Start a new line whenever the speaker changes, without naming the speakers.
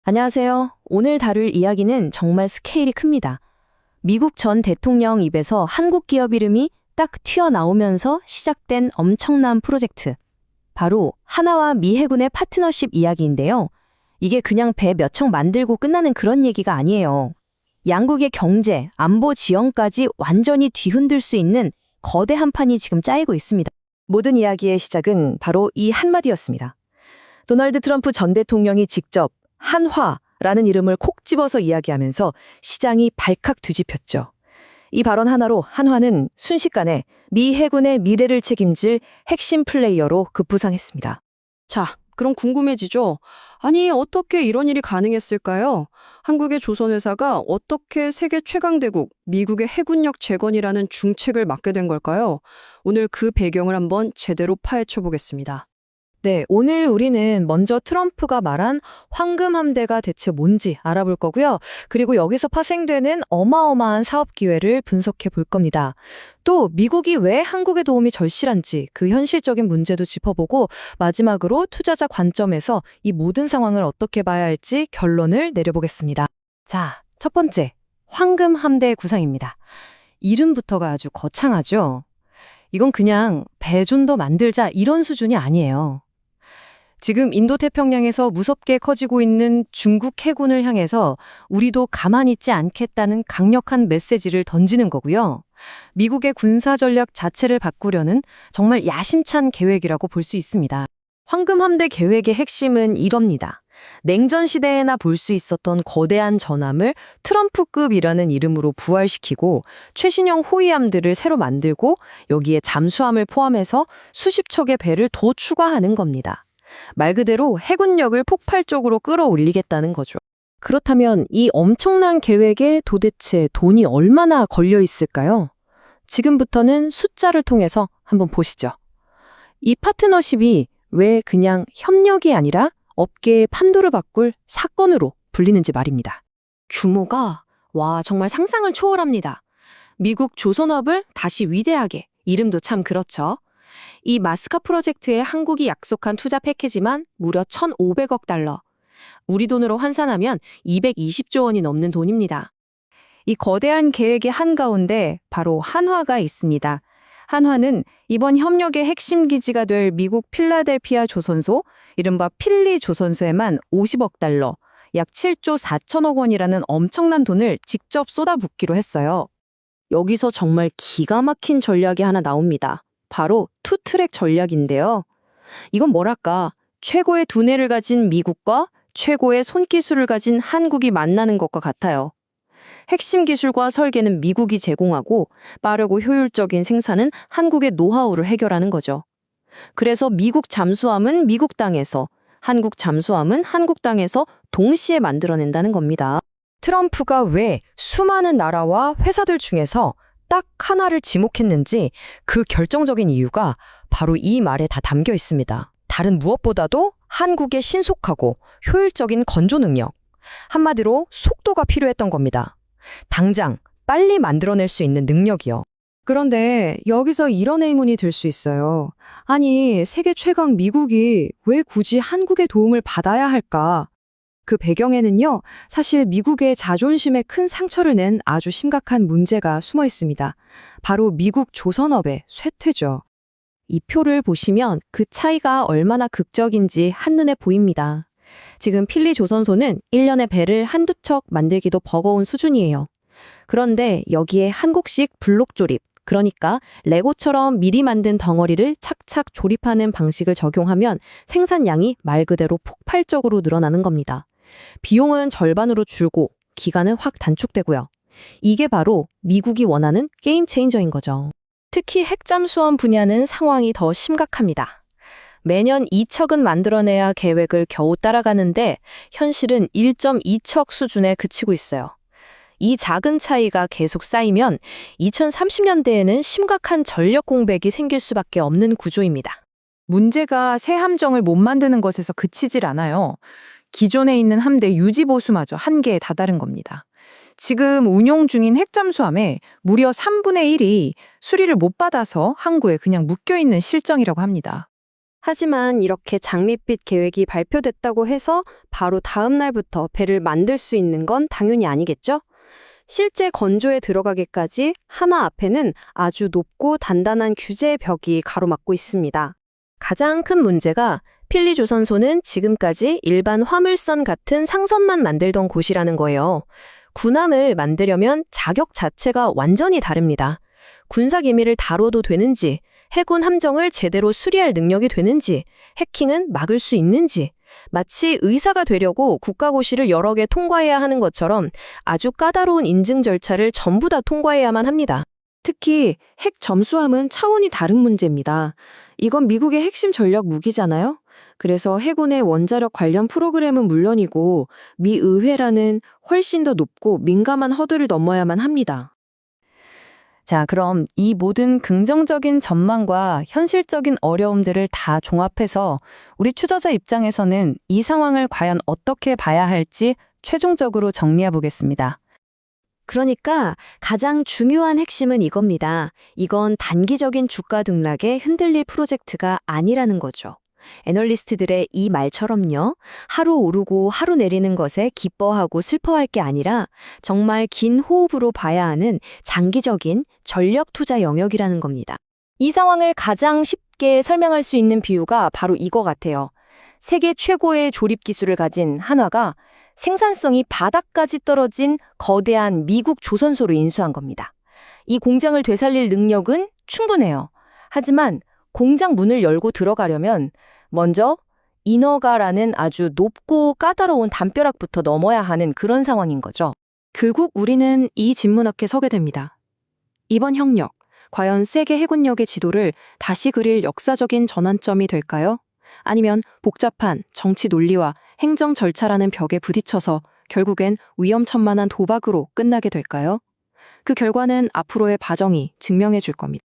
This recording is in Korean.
안녕하세요. 오늘 다룰 이야기는 정말 스케일이 큽니다. 미국 전 대통령 입에서 한국 기업 이름이 딱 튀어나오면서 시작된 엄청난 프로젝트. 바로 하나와 미 해군의 파트너십 이야기인데요. 이게 그냥 배 몇 척 만들고 끝나는 그런 얘기가 아니에요. 양국의 경제, 안보 지형까지 완전히 뒤흔들 수 있는 거대한 판이 지금 짜이고 있습니다. 모든 이야기의 시작은 바로 이 한마디였습니다. 도널드 트럼프 전 대통령이 직접 한화라는 이름을 콕 집어서 이야기하면서 시장이 발칵 뒤집혔죠. 이 발언 하나로 한화는 순식간에 미 해군의 미래를 책임질 핵심 플레이어로 급부상했습니다.
자, 그럼 궁금해지죠? 아니, 어떻게 이런 일이 가능했을까요? 한국의 조선회사가 어떻게 세계 최강대국, 미국의 해군력 재건이라는 중책을 맡게 된 걸까요? 오늘 그 배경을 한번 제대로 파헤쳐 보겠습니다.
네, 오늘 우리는 먼저 트럼프가 말한 황금 함대가 대체 뭔지 알아볼 거고요. 그리고 여기서 파생되는 어마어마한 사업 기회를 분석해 볼 겁니다. 또 미국이 왜 한국의 도움이 절실한지 그 현실적인 문제도 짚어보고 마지막으로 투자자 관점에서 이 모든 상황을 어떻게 봐야 할지 결론을 내려보겠습니다. 자, 첫 번째, 황금 함대 구상입니다. 이름부터가 아주 거창하죠? 이건 그냥 배 좀 더 만들자 이런 수준이 아니에요. 지금 인도태평양에서 무섭게 커지고 있는 중국 해군을 향해서 우리도 가만히 있지 않겠다는 강력한 메시지를 던지는 거고요. 미국의 군사 전략 자체를 바꾸려는 정말 야심찬 계획이라고 볼 수 있습니다. 황금함대 계획의 핵심은 이럽니다. 냉전 시대에나 볼 수 있었던 거대한 전함을 트럼프급이라는 이름으로 부활시키고 최신형 호위함들을 새로 만들고 여기에 잠수함을 포함해서 수십 척의 배를 더 추가하는 겁니다. 말 그대로 해군력을 폭발적으로 끌어올리겠다는 거죠. 그렇다면 이 엄청난 계획에 도대체 돈이 얼마나 걸려 있을까요? 지금부터는 숫자를 통해서 한번 보시죠. 이 파트너십이 왜 그냥 협력이 아니라 업계의 판도를 바꿀 사건으로 불리는지 말입니다. 규모가 정말 상상을 초월합니다. 미국 조선업을 다시 위대하게, 이름도 참 그렇죠. 이 마스카 프로젝트에 한국이 약속한 투자 패키지만 무려 1,500억 달러. 우리 돈으로 환산하면 220조 원이 넘는 돈입니다. 이 거대한 계획의 한가운데 바로 한화가 있습니다. 한화는 이번 협력의 핵심 기지가 될 미국 필라델피아 조선소, 이른바 필리 조선소에만 50억 달러, 약 7조 4천억 원이라는 엄청난 돈을 직접 쏟아붓기로 했어요. 여기서 정말 기가 막힌 전략이 하나 나옵니다. 바로 투트랙 전략인데요. 이건 뭐랄까, 최고의 두뇌를 가진 미국과 최고의 손기술을 가진 한국이 만나는 것과 같아요. 핵심 기술과 설계는 미국이 제공하고 빠르고 효율적인 생산은 한국의 노하우를 해결하는 거죠. 그래서 미국 잠수함은 미국 땅에서, 한국 잠수함은 한국 땅에서 동시에 만들어낸다는 겁니다. 트럼프가 왜 수많은 나라와 회사들 중에서 딱 하나를 지목했는지 그 결정적인 이유가 바로 이 말에 다 담겨 있습니다. 다른 무엇보다도 한국의 신속하고 효율적인 건조 능력, 한마디로 속도가 필요했던 겁니다. 당장 빨리 만들어낼 수 있는 능력이요.
그런데 여기서 이런 의문이 들 수 있어요. 아니, 세계 최강 미국이 왜 굳이 한국의 도움을 받아야 할까? 그 배경에는요, 사실 미국의 자존심에 큰 상처를 낸 아주 심각한 문제가 숨어 있습니다. 바로 미국 조선업의 쇠퇴죠. 이 표를 보시면 그 차이가 얼마나 극적인지 한눈에 보입니다. 지금 필리 조선소는 1년에 배를 한두 척 만들기도 버거운 수준이에요. 그런데 여기에 한국식 블록 조립, 그러니까 레고처럼 미리 만든 덩어리를 착착 조립하는 방식을 적용하면 생산량이 말 그대로 폭발적으로 늘어나는 겁니다. 비용은 절반으로 줄고 기간은 확 단축되고요. 이게 바로 미국이 원하는 게임 체인저인 거죠. 특히 핵잠수함 분야는 상황이 더 심각합니다. 매년 2척은 만들어내야 계획을 겨우 따라가는데 현실은 1.2척 수준에 그치고 있어요. 이 작은 차이가 계속 쌓이면 2030년대에는 심각한 전력 공백이 생길 수밖에 없는 구조입니다.
문제가 새 함정을 못 만드는 것에서 그치질 않아요. 기존에 있는 함대 유지 보수마저 한계에 다다른 겁니다. 지금 운용 중인 핵잠수함의 무려 3분의 1이 수리를 못 받아서 항구에 그냥 묶여있는 실정이라고 합니다.
하지만 이렇게 장밋빛 계획이 발표됐다고 해서 바로 다음 날부터 배를 만들 수 있는 건 당연히 아니겠죠? 실제 건조에 들어가기까지 하나 앞에는 아주 높고 단단한 규제의 벽이 가로막고 있습니다.
가장 큰 문제가 필리조선소는 지금까지 일반 화물선 같은 상선만 만들던 곳이라는 거예요. 군함을 만들려면 자격 자체가 완전히 다릅니다. 군사 기밀을 다뤄도 되는지, 해군 함정을 제대로 수리할 능력이 되는지, 해킹은 막을 수 있는지, 마치 의사가 되려고 국가고시를 여러 개 통과해야 하는 것처럼 아주 까다로운 인증 절차를 전부 다 통과해야만 합니다.
특히 핵 점수함은 차원이 다른 문제입니다. 이건 미국의 핵심 전략 무기잖아요. 그래서 해군의 원자력 관련 프로그램은 물론이고 미 의회라는 훨씬 더 높고 민감한 허들을 넘어야만 합니다.
자, 그럼 이 모든 긍정적인 전망과 현실적인 어려움들을 다 종합해서 우리 투자자 입장에서는 이 상황을 과연 어떻게 봐야 할지 최종적으로 정리해 보겠습니다.
그러니까 가장 중요한 핵심은 이겁니다. 이건 단기적인 주가 등락에 흔들릴 프로젝트가 아니라는 거죠. 애널리스트들의 이 말처럼요. 하루 오르고 하루 내리는 것에 기뻐하고 슬퍼할 게 아니라 정말 긴 호흡으로 봐야 하는 장기적인 전력 투자 영역이라는 겁니다. 이 상황을 가장 쉽게 설명할 수 있는 비유가 바로 이거 같아요. 세계 최고의 조립 기술을 가진 한화가 생산성이 바닥까지 떨어진 거대한 미국 조선소를 인수한 겁니다. 이 공장을 되살릴 능력은 충분해요. 하지만 공장 문을 열고 들어가려면 먼저 인허가라는 아주 높고 까다로운 담벼락부터 넘어야 하는 그런 상황인 거죠.
결국 우리는 이 질문 앞에 서게 됩니다. 이번 협력, 과연 세계 해군력의 지도를 다시 그릴 역사적인 전환점이 될까요? 아니면 복잡한 정치 논리와 행정 절차라는 벽에 부딪혀서 결국엔 위험천만한 도박으로 끝나게 될까요? 그 결과는 앞으로의 과정이 증명해 줄 겁니다.